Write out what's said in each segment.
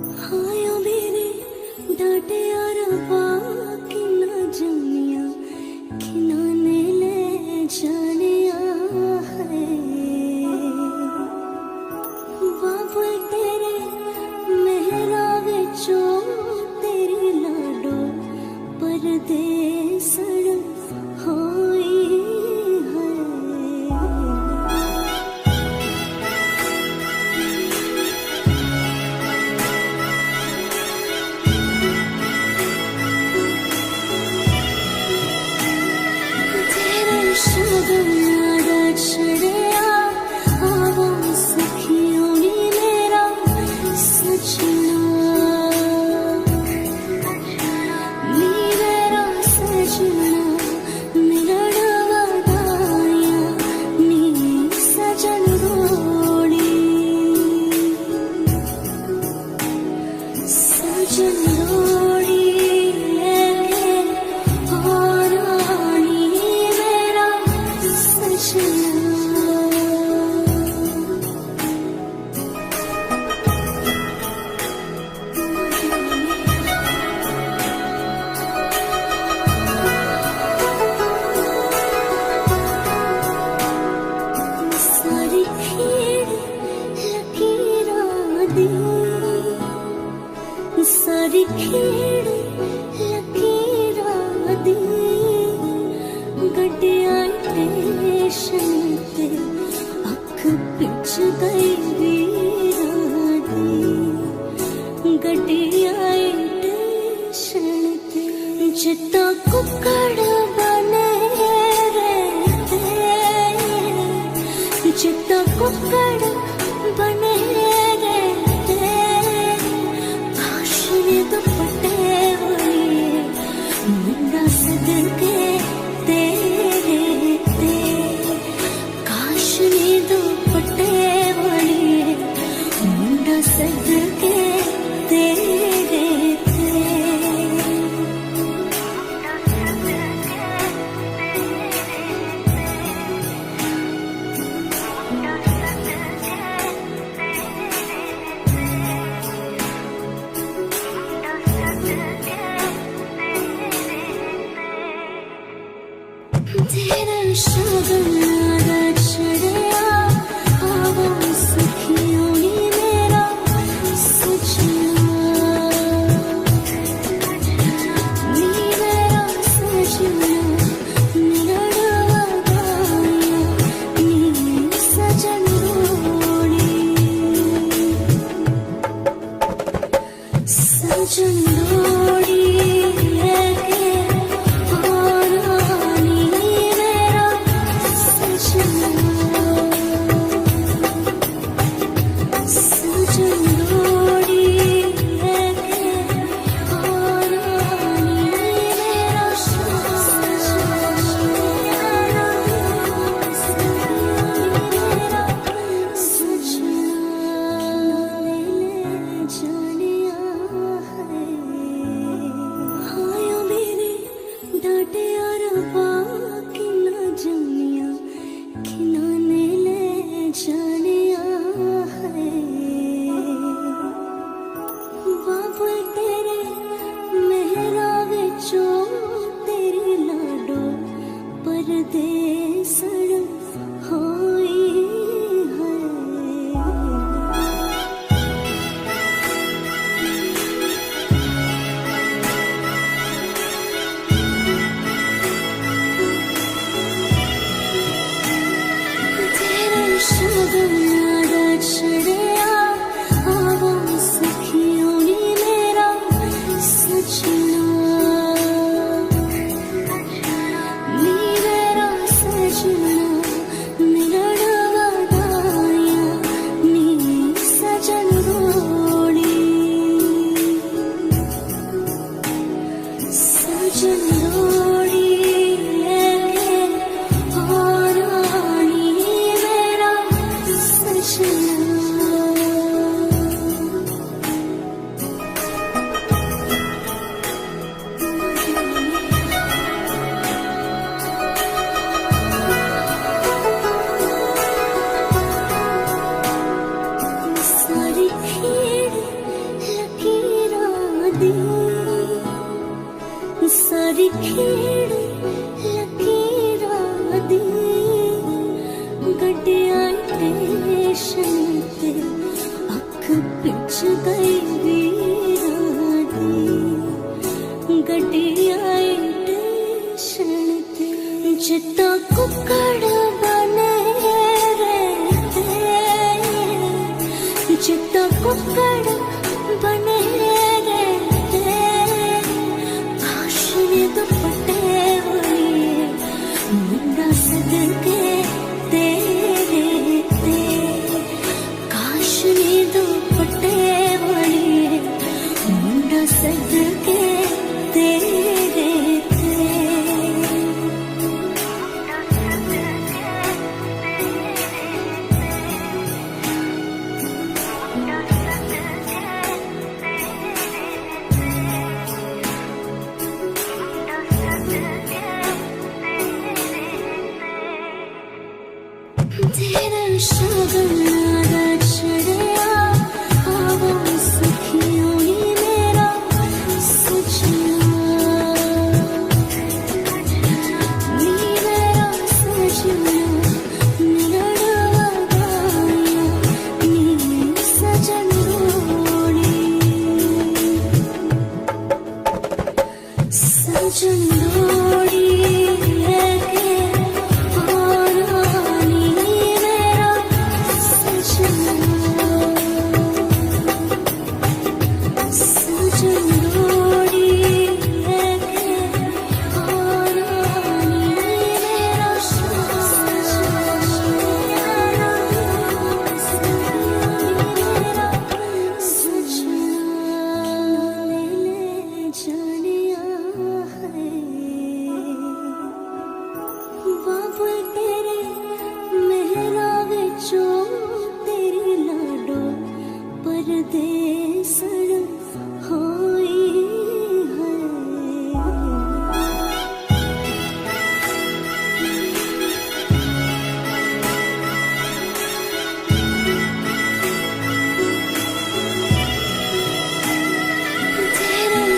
आयो मेरे डांटे और बाकी ना जानिया खिनाने ले जानिया है बाबू तेरे मेहरा विचों तेरी लाडो परदेसण होई है तेरे शगन यादा छड़िया आवो सखियों नी मेरा सजना नी मेरा सजना मिलन वदाया नी सजन रोड़ी सजन रोड़ी लेके और रानी मेरा सजना सारी खीर लकीरां दी सारी खीर लकीरां दी गड्डियां स्टेशन ते अख पिच गई वीरां दी गड्डियां स्टेशन ते जित्ता कुक्कड़ बने रहते जितना कुक्कड़ बने रहते काश ने दुपट्टे वाली मुंडा सदके तेरे ते काश ने दुपट्टे वाली मुंडा सदके तेरे ते तेरा शगन यादा छड़िया आवो सखियों नी मेरा सजना नी मेरा सजना मिलन वदाया नी सजन रोड़ी सजन रोड़ी लेके और रानी मेरा सजना सजन रोड़ी लेके और रानी मेरा जानिया है आयो मेरे डांटे और बाकी ना जानिया खिनाने ले जानिया है बाबू तेरे मेहरा विचों तेरी लाडो परदेसण होई है तेरे शगन यादा छड़िया आवो सखियों नी मेरा सजना नी मेरा सजना मिलन चित्ता कुकड़ बने रहते, चित्ता कुकड़ बने रहते, काशनी दुपट्टे वाली मुंडा सदके तेरे ते, काशनी दुपट्टे वाली मुंडा सदके तेरे ते। तेरा शगुनादा चढ़िया हवा सखियों नी मेरा सजना, नी मेरा सजना निरड़वा गाया नी सजन रोड़ी, सजन रोड़ी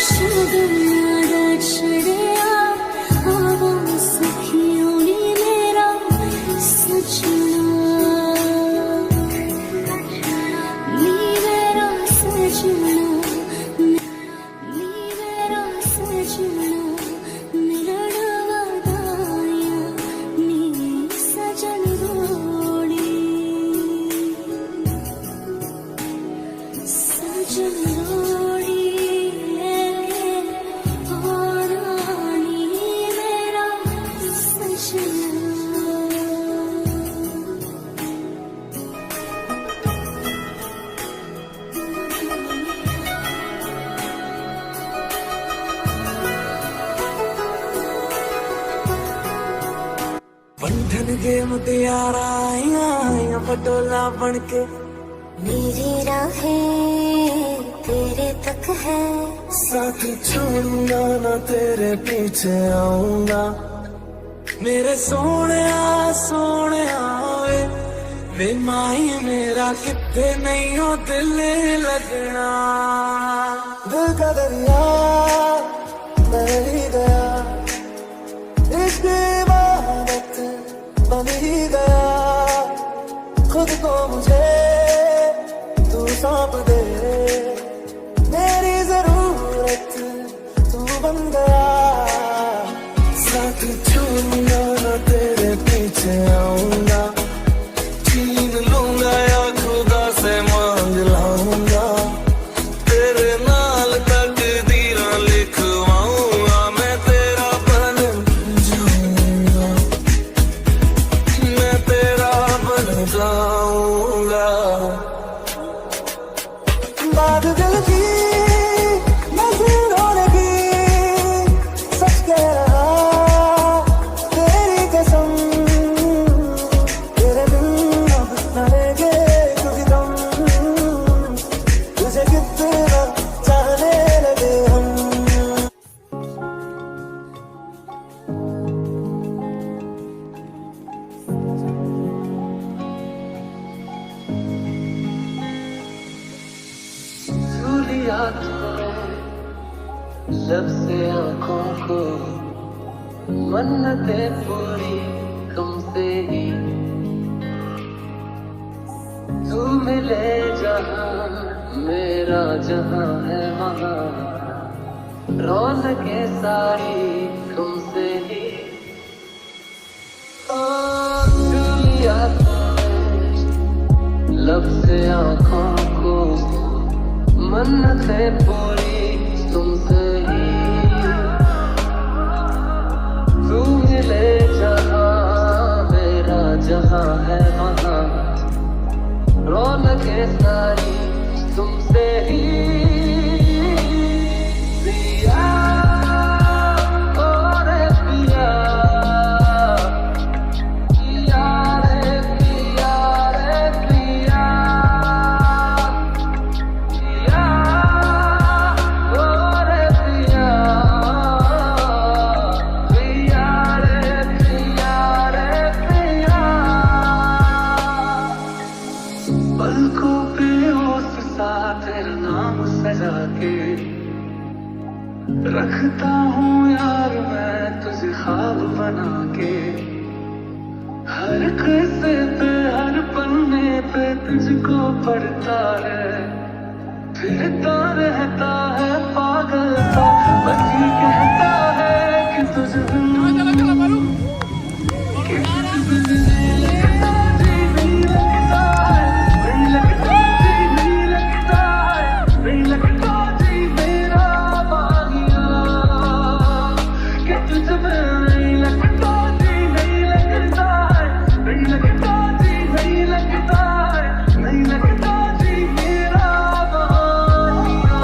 शगुनादा चढ़िया हवा सखियों नी मेरा सजना, नी मेरा सजना, नी मेरा सजना निरड़वा गाया नी सजन रोड़ी, सजन रोड़ी बंधन के मुटियारा आइया पटोला बनके, मेरी राहें तेरे तक है, साथ छोड़ूंगा ना तेरे पीछे आऊंगा, मेरे सोने सोने वे वे माही मेरा कितने नहीं हो दिल लगना, दिल का दरिया बह ही गया, इश्क इबादत बन ही गया, खुद को मुझे तू सौंप दे, मेरी जरूरत तू बन गया, साथ छोड़ूंगा ना तेरे पीछे आऊंगा, छीन लूंगा या खुदा से मांग लाऊंगा, तेरे नाल तकदीरां लिखवाऊंगा, मैं तेरा बन जाऊंगा, मैं तेरा बन जाऊंगा, बात दिल की नजरों ने की सच कह रहा, तेरी कसम तेरे बिन अब न रहेंगे क्योंकि तुम, तुझे कितना चाहने लगे हम। लिया लब से आंखों को, मन्नतें पूरी तुमसे ही, तू मिले जहां मेरा जहां है वहां, रौनकें सारी तुमसे ही, जब से आँखों को मन्नतें पूरी तुमसे ही तू मिले जहाँ मेरा जहाँ है वहाँ रौनकें सारी तुमसे ही पिया और पिया पिया रे पिया रे पिया पिया और पिया पिया रे पिया पलकों पे उस सा तेरा नाम सजा के रखता हूँ यार मैं तुझे ख्वाब बना के हर किस्से पे हर पन्ने पे तुझको पढ़ता है फिरता रहता है पागल सा बस ये कहता है कि तुझ बिन कि तुझ बिन नहीं लगता जी नहीं लगता है नहीं लगता जी नहीं लगता है नहीं लगता जी मेरा बागिया कि तुझ बिन नहीं लगता जी नहीं लगता है नहीं लगता जी नहीं लगता है नहीं लगता जी मेरा बागिया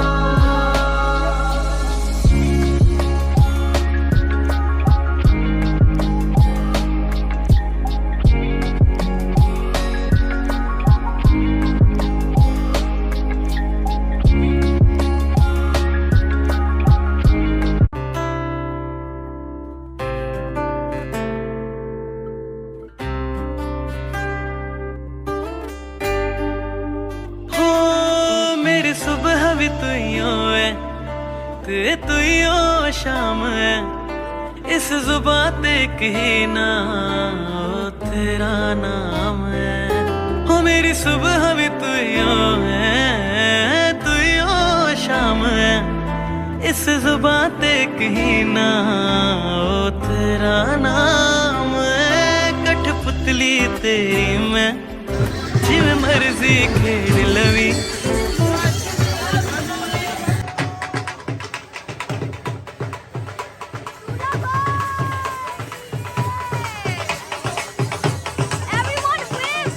हो मेरी सुबह भी तुइयों है ते तुइयों शाम है इस जुबां ते कहना ओ तेरा नाम है हो मेरी सुबह भी तुइयों है तुइयों शाम है इस जुबां ते कहना ओ तेरा नाम है कठपुतली तेरी मैं जिवें मर्जी खेड लवी Everyone wins!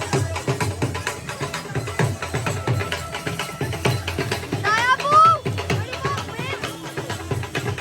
Nayabu! Everyone wins!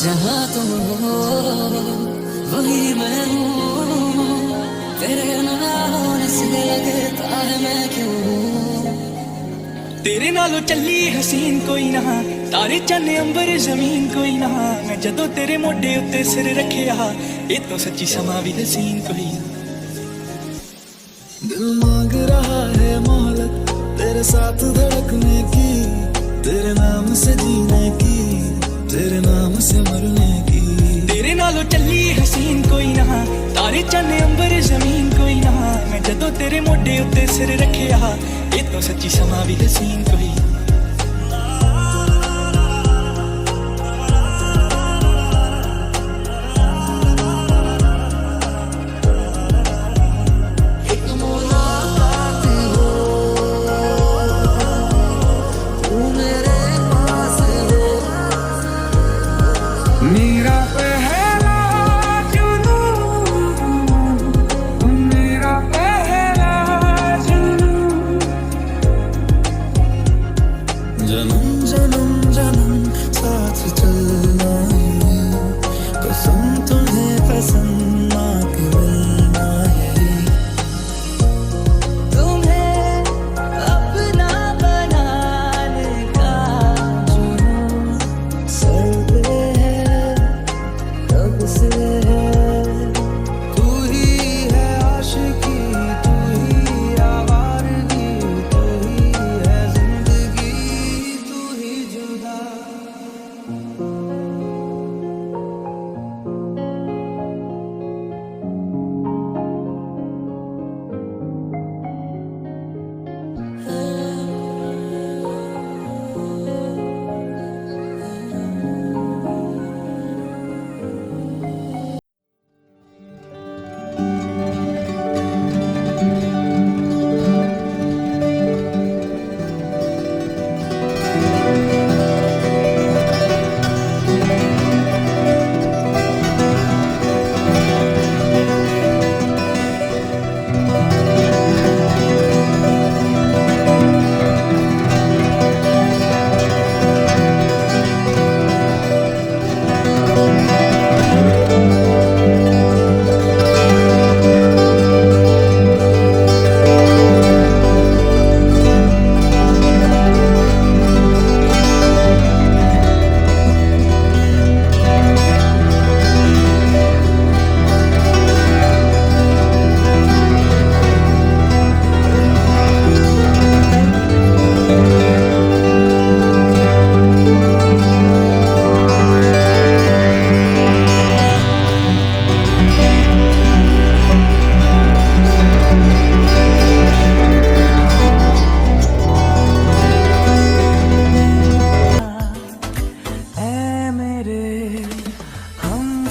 जहाँ तुम हो वही मैं हूँ, तेरे ना होने से लगता है मैं क्यों हूँ। तेरे नालों चली हसीन कोई ना, तारे चन्ने अंबर जमीन कोई ना। मैं जदों तेरे मोढे उत्ते सिर रखिया, ये तो सच्ची समा भी हसीन कोई ना। दिल मांग रहा है मोहलत तेरे साथ धड़कने की, तेरे नाम से जीने की, तेरे नाम से मरने की। तेरे नालों चली हसीन कोई ना, तारे चन्ने अंबर जमीन कोई ना। मैं जदों तेरे मोढे उत्ते सिर रखिया, ये तो सच्ची समा भी हसीन कोई ना। मेरा पहला जुनून, मेरा पहला जुनून। जन्म जन्म जन्म साथ चलना है, कसम तुम्हें पसंद आके मिलना है। तुम्हें अपना बनाने का जुनून सर पे है, कब से है। तू ही है आशिकी, तू ही आवारगी, तू ही है जिंदगी, तू ही जुदा।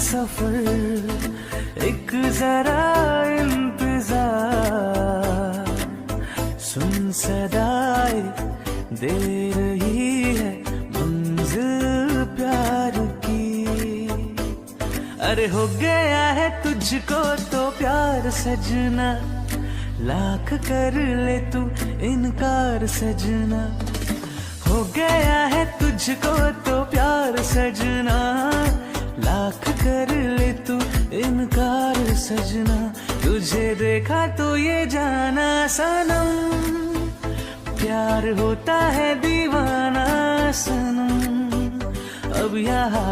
सफर एक जरा इंतजार, सुन सदाए दे रही है मंजिल प्यार की। अरे हो गया है तुझको तो प्यार सजना, लाख कर ले तू इनकार सजना। हो गया है तुझको तो प्यार सजना, लाख कर ले तू इनकार सजना। तुझे देखा तो ये जाना सनम, प्यार होता है दीवाना सनम। अब यहाँ